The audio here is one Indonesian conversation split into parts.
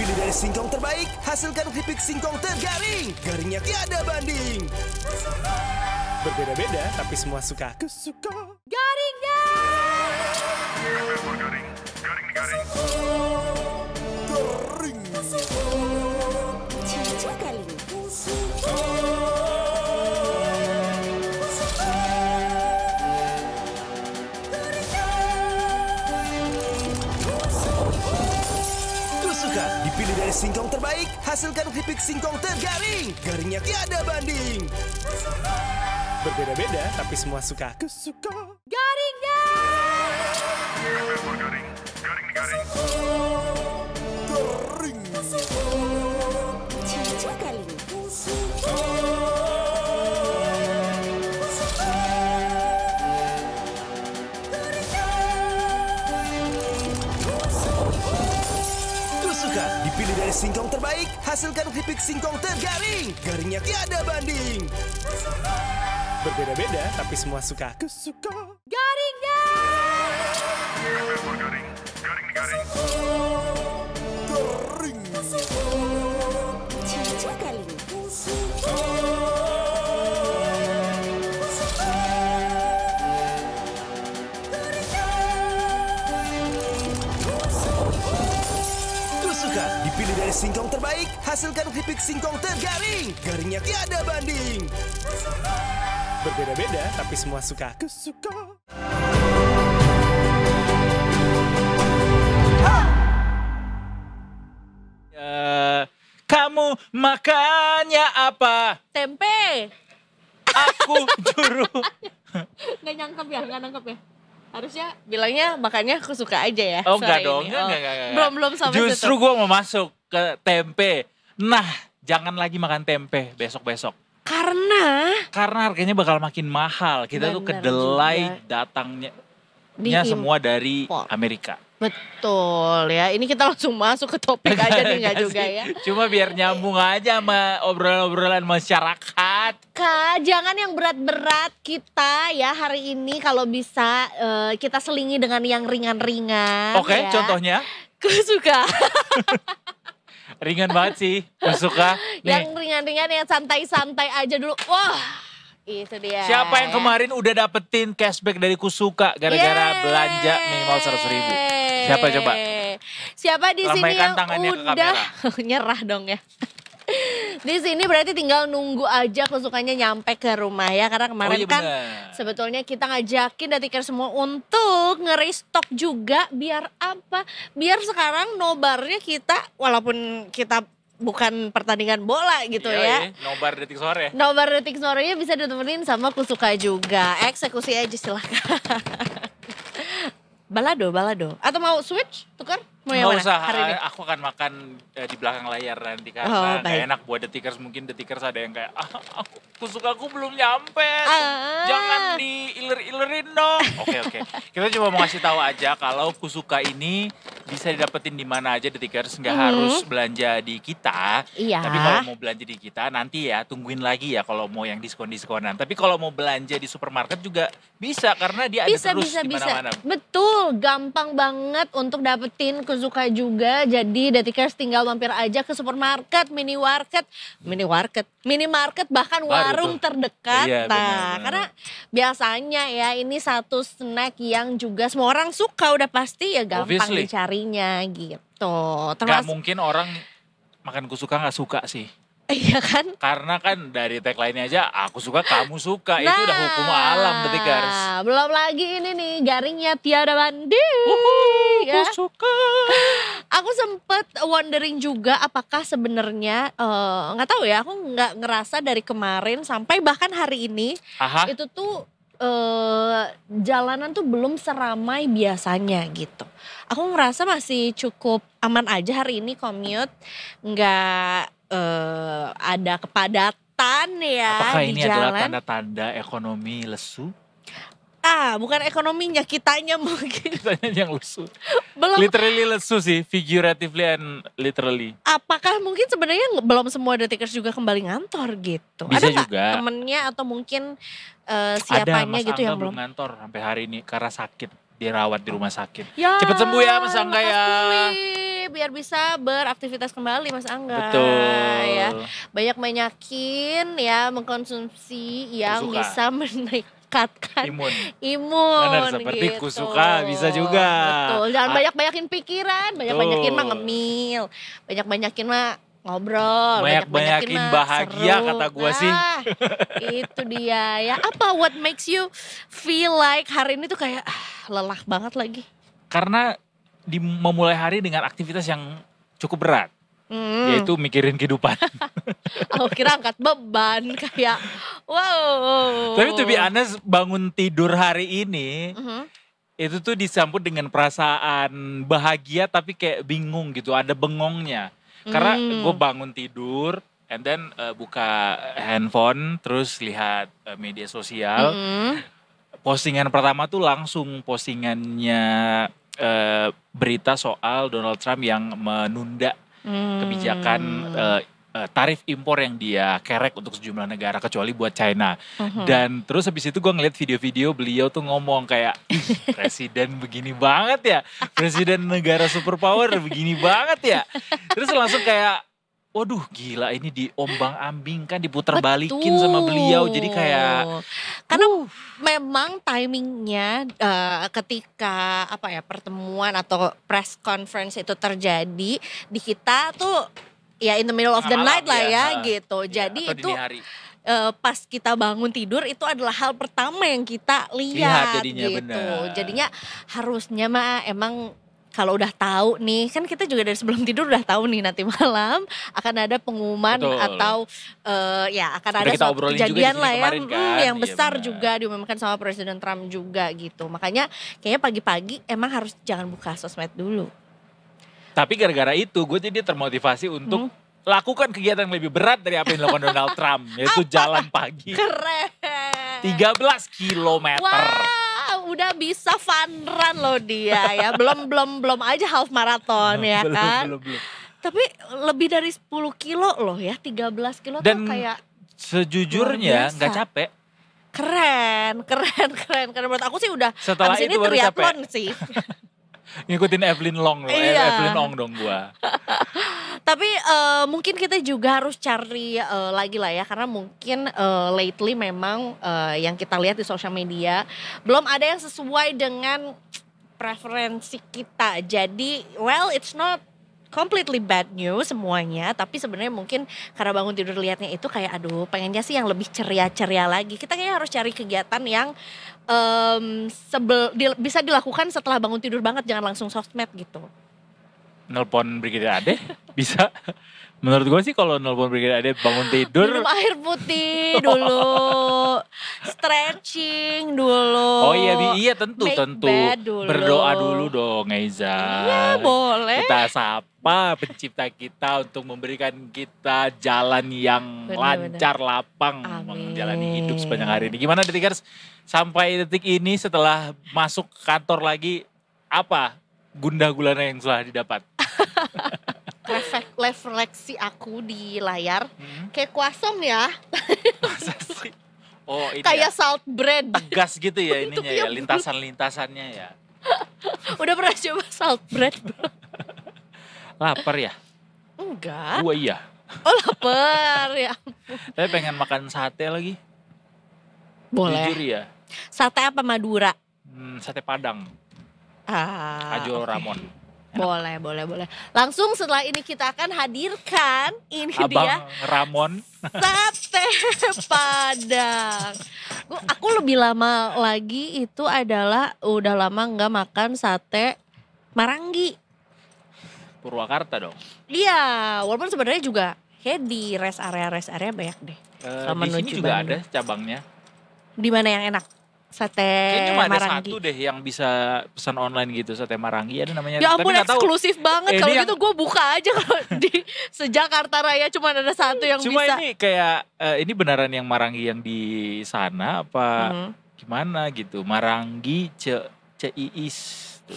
dipilih dari singkong terbaik, hasilkan keripik singkong tergaring. Garingnya tiada banding. Berbeda-beda, tapi semua suka. Kusuka. Garing guys! Garing. Garing. Cica kali. Kusuka dipilih dari singkong terbaik, hasilkan keripik singkong tergaring. Garingnya tiada banding. Berbeda-beda, tapi semua suka. Kusuka. Garing guys! Garing. Cica kali. Kusuka dipilih dari singkong terbaik, hasilkan keripik singkong tergaring. Garingnya tiada banding. Berbeda-beda, tapi semua suka. Kusuka. Garing guys! Garing. Cica kali. Kusuka dipilih dari singkong terbaik, hasilkan keripik singkong tergaring. Garingnya tiada banding. Berbeda-beda, tapi semua suka. Kusuka. Kamu makannya apa? Tempe. Aku juru. Nggak nangkep ya? Harusnya bilangnya makannya aku suka aja ya. Oh enggak sore dong, ini. enggak. Belum sampai situ. Justru gue mau masuk ke tempe. Nah, jangan lagi makan tempe besok-besok. Karena Karena harganya bakal makin mahal. Kita tuh Bener kedelai juga. datangnya Diimpor. semua dari Amerika. betul ya. Ini kita langsung masuk ke topik aja nih nggak juga ya. Cuma biar nyambung aja sama obrolan-obrolan masyarakat. Kak, jangan yang berat-berat kita ya hari ini kalau bisa kita selingi dengan yang ringan-ringan. Oke, ya. contohnya Aku suka. ringan banget sih. Suka. Yang Nih, ringan-ringan yang santai-santai aja dulu. Wah, itu dia. siapa yang kemarin udah dapetin cashback dari Kusuka gara-gara Yeay. belanja minimal 100.000? Siapa coba? Siapa di sini Lambaikan yang tangannya ke udah nyerah dong ya. Di sini berarti tinggal nunggu aja Kusukanya nyampe ke rumah ya. Karena kemarin Oh iya kan bener. sebetulnya kita ngajakin Datikers semua untuk nge-restock juga. Biar apa? Biar sekarang nobarnya kita, walaupun kita bukan pertandingan bola gitu ya. Nobar detik sore. Nobar detik sorenya bisa ditemenin sama Kusuka juga. Eksekusi aja silakan. Balado. Atau mau switch? Tukar? Mau yang Nggak mana usah, hari ini? aku akan makan di belakang layar nanti Oh, karena nggak baik. enak buat detikers. Mungkin detikers ada yang kayak, Kusukaku belum nyampe, Ah. jangan diiler-ilerin dong. Oke. Kita cuma mau ngasih tahu aja kalau Kusuka ini bisa didapetin di mana aja detikers, nggak harus belanja di kita. Iya. Tapi kalau mau belanja di kita nanti ya tungguin lagi ya kalau mau yang diskon-diskonan. Tapi kalau mau belanja di supermarket juga bisa karena dia ada terus di mana-mana. Betul, gampang banget untuk dapetin Kusuka juga. Jadi Datikers tinggal mampir aja ke supermarket, minimarket, bahkan Baru warung tuh. terdekat. Iya, Nah, benar. karena biasanya ya ini satu snack yang juga semua orang suka, udah pasti ya gampang Obviously. dicarinya gitu. Gak Termasuk mungkin orang makan Kusuka nggak suka sih. iya kan? Karena kan dari tagline-nya aja, aku suka, kamu suka. Itu udah hukum alam, detikers. Belum lagi ini nih, garingnya tiada banding. Ya. Aku suka. Aku sempet wondering juga apakah sebenarnya nggak tahu ya, aku nggak ngerasa dari kemarin sampai bahkan hari ini Aha, itu tuh jalanan tuh belum seramai biasanya gitu. Aku ngerasa masih cukup aman aja hari ini commute, nggak ada kepadatan ya apakah di ini adalah jalan. tanda-tanda ekonomi lesu? Bukan ekonominya, kitanya mungkin Tanya yang lesu. belum. Literally lesu sih, figuratively and literally. Apakah mungkin sebenarnya belum semua Datikers juga kembali ngantor gitu? Bisa Ada nggak juga. temennya atau mungkin Ada siapanya Mas gitu Angga yang belum belum? ngantor sampai hari ini karena sakit. Dirawat di rumah sakit. Ya, Cepet sembuh ya Mas Angga ya. lekas pulih. biar bisa beraktivitas kembali Mas Angga. Betul. Ya. Banyakin ya mengkonsumsi yang Kusuka. bisa meningkatkan Imun. imun Benar, seperti gitu. Kusuka bisa juga. Betul. Jangan Ah. banyak-banyakin pikiran, banyak-banyakin mah ngemil, banyak-banyakin mah ngobrol, Banyak-banyakin mah bahagia seru. kata gua sih. Nah, itu dia ya. Apa what makes you feel like hari ini tuh kayak lelah banget lagi? Karena memulai hari dengan aktivitas yang cukup berat. Yaitu mikirin kehidupan. Aku kira angkat beban kayak wow. Tapi to be honest, bangun tidur hari ini itu tuh disambut dengan perasaan bahagia tapi kayak bingung gitu, ada bengongnya. Karena gue bangun tidur and then buka handphone terus lihat media sosial. Postingan pertama tuh langsung postingannya berita soal Donald Trump yang menunda kebijakan tarif impor yang dia kerek untuk sejumlah negara kecuali buat China. Dan terus habis itu gue ngeliat video-video beliau tuh ngomong kayak, presiden begini banget ya, presiden negara superpower begini banget ya. Terus langsung kayak, waduh gila ini diombang-ambingkan, diputar balikin sama beliau. Jadi kayak karena memang timingnya ketika apa ya pertemuan atau press conference itu terjadi di kita tuh ya in the middle of the malam night lah ya gitu. Iya, Jadi atau itu dini hari. pas kita bangun tidur itu adalah hal pertama yang kita lihat jadinya, gitu. bener. Jadinya harusnya mah emang kalau udah tahu nih, kan kita juga dari sebelum tidur udah tahu nih nanti malam akan ada pengumuman Betul. atau ya akan Udah ada kita suatu obrolin juga di kejadian sini lah ya kemarin kan. yang Iya, besar benar. juga diumumkan sama Presiden Trump juga gitu. Makanya kayaknya pagi-pagi emang harus jangan buka sosmed dulu. Tapi gara-gara itu gue jadi termotivasi untuk lakukan kegiatan yang lebih berat dari apa yang dilakukan Donald Trump. Yaitu jalan pagi Keren. 13 kilometer. Wah, udah bisa fun run loh dia ya. Belum aja half marathon ya kan. Belum. Tapi lebih dari 10 kilo loh ya, 13 kilo Dan tuh kayak sejujurnya luar biasa. nggak capek. keren. Karena menurut aku sih udah Setelah abis ini itu baru triathlon sih. Ngikutin Evelyn Long loh, Iya. Evelyn Ong dong gua. Tapi mungkin kita juga harus cari lagi lah ya. Karena mungkin lately memang yang kita lihat di sosial media belum ada yang sesuai dengan preferensi kita. Jadi well it's not completely bad news semuanya. Tapi sebenarnya mungkin karena bangun tidur liatnya itu kayak aduh pengennya sih yang lebih ceria-ceria lagi. Kita kayaknya harus cari kegiatan yang bisa dilakukan setelah bangun tidur banget. Jangan langsung sosmed gitu. Nelpon Brigadier Ade bisa. Menurut gue sih kalau nelpon Brigadier Ade bangun tidur. Minum air putih dulu, stretching dulu. Oh iya tentu make tentu. bed dulu. Berdoa dulu dong Eiza. Iya boleh. Kita sapa pencipta kita untuk memberikan kita jalan yang Bener. lancar, lapang Amin. menjalani hidup sepanjang hari ini. Gimana Detikers? Sampai detik ini setelah masuk kantor lagi, apa gundah gulana yang telah didapat? Refleksi aku di layar kayak kuasong ya, Masa sih? Oh ini kayak ya, salt bread. tegas gitu ya Untuk ininya ya, yang lintasan-lintasannya ya. Udah pernah coba salt bread belum? Lapar ya? Enggak. Gua iya. Oh lapar ya. Tapi pengen makan sate lagi. Boleh. Jujur ya. Sate apa Madura? Sate Padang. Oke. Ajo Ramon. Boleh. Langsung setelah ini kita akan hadirkan ini Abang dia Ramon. sate Padang. Aku lebih lama lagi itu adalah udah lama nggak makan sate Marangi. Purwakarta dong. Iya, walaupun sebenarnya juga kayak di rest area banyak deh. Selama Di sini menuju juga Bandung. ada cabangnya. Di mana yang enak? Sate Kayaknya cuma ada Marangi. satu deh yang bisa pesan online gitu, sate Marangi ada namanya. Ya ampun Tapi nggak tahu. eksklusif banget. Ini Kalau yang- gitu gue buka aja kalau di Sejakarta Raya cuma ada satu yang Cuma bisa. ini kayak ini beneran yang Marangi yang di sana apa Mhm. gimana gitu? Marangi Ceiis. Tuh.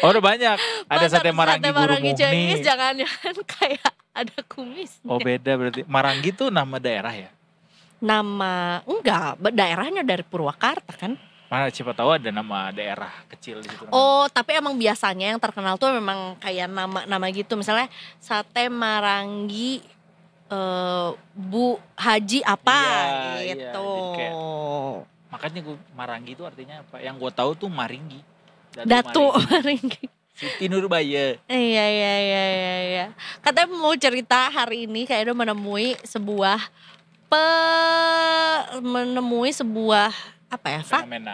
Oh udah banyak. Ada Masa sate Marangi Guru Cengis Muhni. jangan-jangan kayak ada kumisnya. Oh beda berarti. Marangi tuh nama daerah ya? Nama enggak, daerahnya dari Purwakarta kan? Mana siapa tahu ada nama daerah kecil di situ. Oh, tapi emang biasanya yang terkenal tuh memang kayak nama-nama gitu. Misalnya sate Marangi Bu Haji apa Iya, gitu. jadi kayak, makanya gue Marangi itu artinya apa? Yang gue tahu tuh Maringgi. Datu Maringgi. Siti Nurbaya. Iya. Katanya mau cerita hari ini kayak udah menemui sebuah apa ya,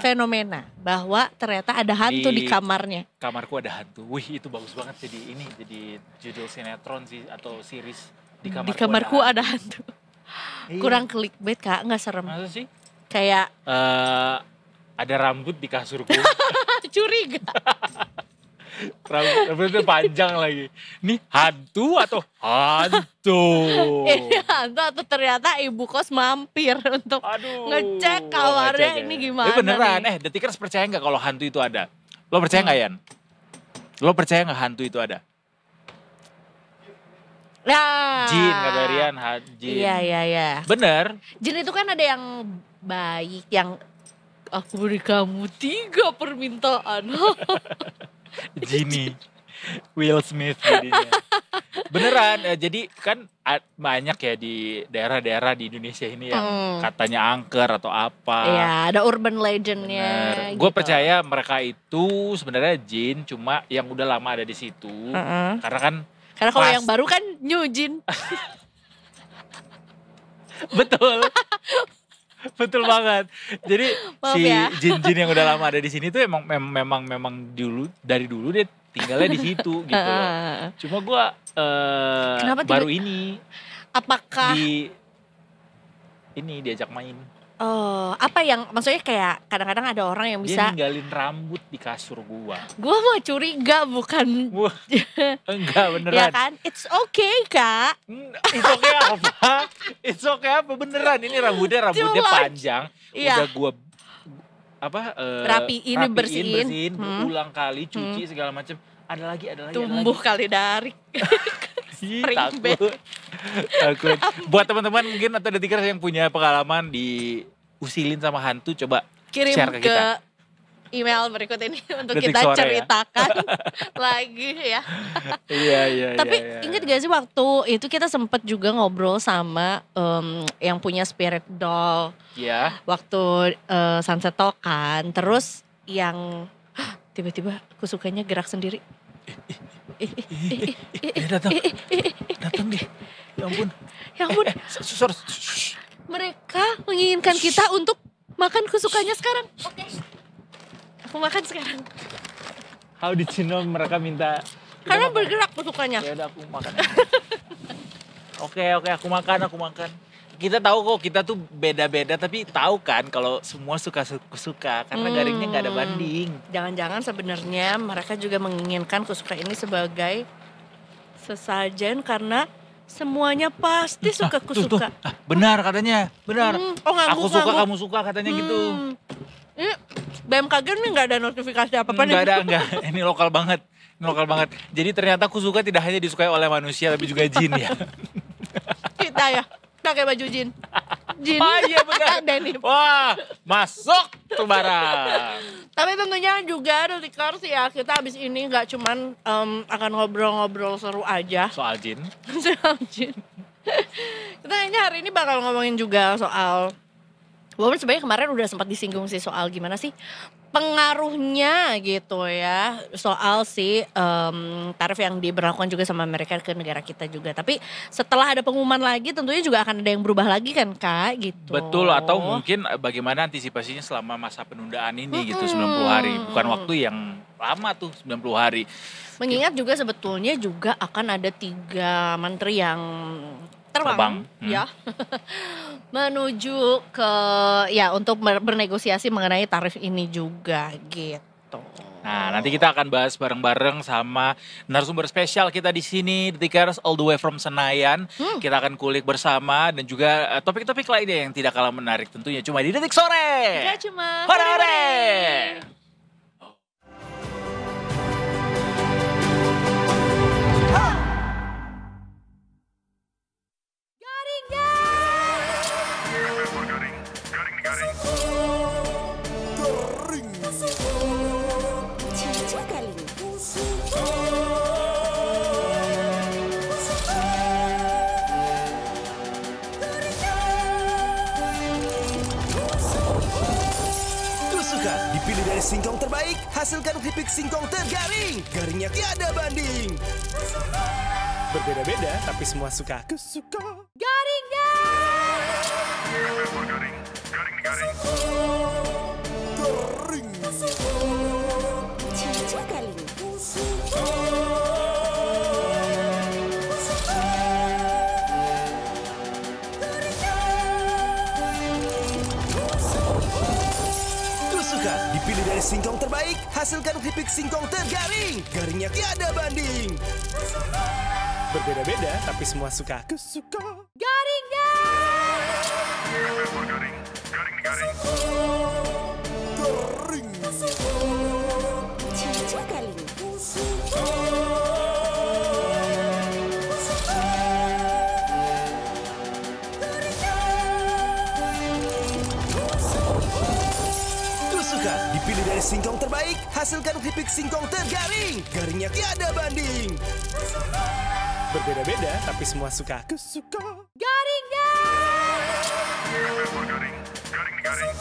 fenomena bahwa ternyata ada hantu di kamarnya. Kamarku ada hantu. Wih, itu bagus banget jadi judul sinetron sih atau series di kamarku ada hantu. Iya. Kurang clickbait Kak, nggak serem. Masa sih? Kayak ada rambut di kasurku. curiga. Rambutnya panjang lagi. Nih hantu atau hantu? Ini hantu atau ternyata ibu kos mampir untuk ngecek kamarnya ini gimana beneran, nih? Detikers percaya nggak kalau hantu itu ada? Lo percaya nggak Yan? Lo percaya nggak hantu itu ada? Nah, Jin kata Rian, jin. Iya. Bener. Jin itu kan ada yang baik, yang aku beri kamu 3 permintaan. Genie, Will Smith jadinya. Beneran, jadi kan banyak ya di daerah-daerah di Indonesia ini yang katanya angker atau apa. Iya, ada urban legendnya. Gue gitu. percaya mereka itu sebenarnya jin, cuma yang udah lama ada di situ. Karena kalau yang baru kan new jin. Betul. Betul banget. Jadi Maaf si ya. jin-jin yang udah lama ada di sini tuh memang dari dulu dia tinggalnya di situ gitu loh. Cuma gue baru ini Apakah diajak main. apa yang maksudnya kayak kadang-kadang ada orang yang Dia bisa ninggalin rambut di kasur gua. Gua mau curiga bukan. Wah, enggak beneran. Ya kan? It's okay Kak. It's okay apa? It's okay apa beneran? Ini rambutnya panjang. Iya. Udah gua Rapiin, bersihin. Berulang kali cuci segala macam. Ada lagi. Tumbuh kali dari. Takut. Buat teman-teman mungkin atau detikers yang punya pengalaman diusilin sama hantu, coba Kirim share ke kita. Email berikut ini untuk Detik kita sore ceritakan lagi ya. Iya. Tapi ingat gak sih waktu itu kita sempet juga ngobrol sama yang punya spirit doll. Iya. Waktu Sunset Talk kan. Terus yang tiba-tiba aku sukanya gerak sendiri. Datang deh. Ya ampun. Sorry. Mereka menginginkan kita untuk makan kesukaannya sekarang. Oke. Aku makan sekarang. How did you know mereka minta? Karena bergerak kesukaannya. Ya udah aku makan. Oke, aku makan. Kita tahu kok kita tuh beda-beda, tapi tahu kan kalau semua suka karena garingnya nggak ada banding. Jangan-jangan sebenarnya mereka juga menginginkan kusuka ini sebagai sesajen karena semuanya pasti suka kusuka. Benar katanya, benar. Aku suka, kamu suka katanya gitu. Ini BMKG nih nggak ada notifikasi apa-apa nih. Enggak. Ini lokal banget. Jadi ternyata kusuka tidak hanya disukai oleh manusia, tapi juga jin ya. Kita ya. Pakai baju jin. Oh iya benar. Denim. Wah, masuk tuh barang. Tapi tentunya juga detikers ya, kita habis ini nggak cuman akan ngobrol-ngobrol seru aja Soal jin. Kita kayaknya hari ini bakal ngomongin juga soal, walaupun sebenarnya kemarin udah sempat disinggung sih soal gimana sih pengaruhnya gitu ya, soal si tarif yang diberlakukan juga sama Amerika ke negara kita juga. Tapi setelah ada pengumuman lagi tentunya juga akan ada yang berubah lagi kan Kak gitu. Betul, atau mungkin bagaimana antisipasinya selama masa penundaan ini gitu 90 hari. Bukan waktu yang lama tuh 90 hari. Mengingat juga sebetulnya juga akan ada 3 menteri yang terbang. Ya menuju ke untuk bernegosiasi mengenai tarif ini juga gitu. Nah, nanti kita akan bahas bareng-bareng sama narasumber spesial kita di sini, Detikers all the way from Senayan. Kita akan kulik bersama dan juga topik-topik lainnya yang tidak kalah menarik tentunya cuma di Detik Sore. Gak cuma Hore-hore. Garing. suka dipilih dari singkong terbaik, hasilkan keripik singkong tergaring. Garingnya tiada banding. Berbeda-beda, tapi semua suka. Aku suka. Garingnya. Garing, garing, garing, garing. Garing. Cica garing. Aku suka dipilih dari singkong terbaik, hasilkan keripik singkong tergaring. Garingnya tiada banding. Berbeda-beda, tapi semua suka. Aku suka. Garingnya. Garing, garing, garing. Garing. Cica garing. Aku suka dipilih dari singkong terbaik, hasilkan keripik singkong tergaring. Garingnya tiada banding. Berbeda-beda, tapi semua suka. Aku suka. Garingnya. Garing, garing, garing. Garing.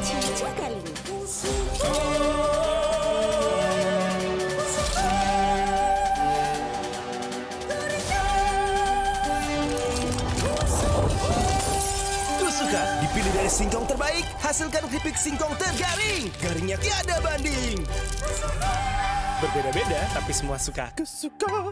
Cica garing. Aku suka dipilih dari singkong terbaik, hasilkan keripik singkong tergaring. Garingnya tiada banding. Berbeda-beda, tapi semua suka. Aku suka.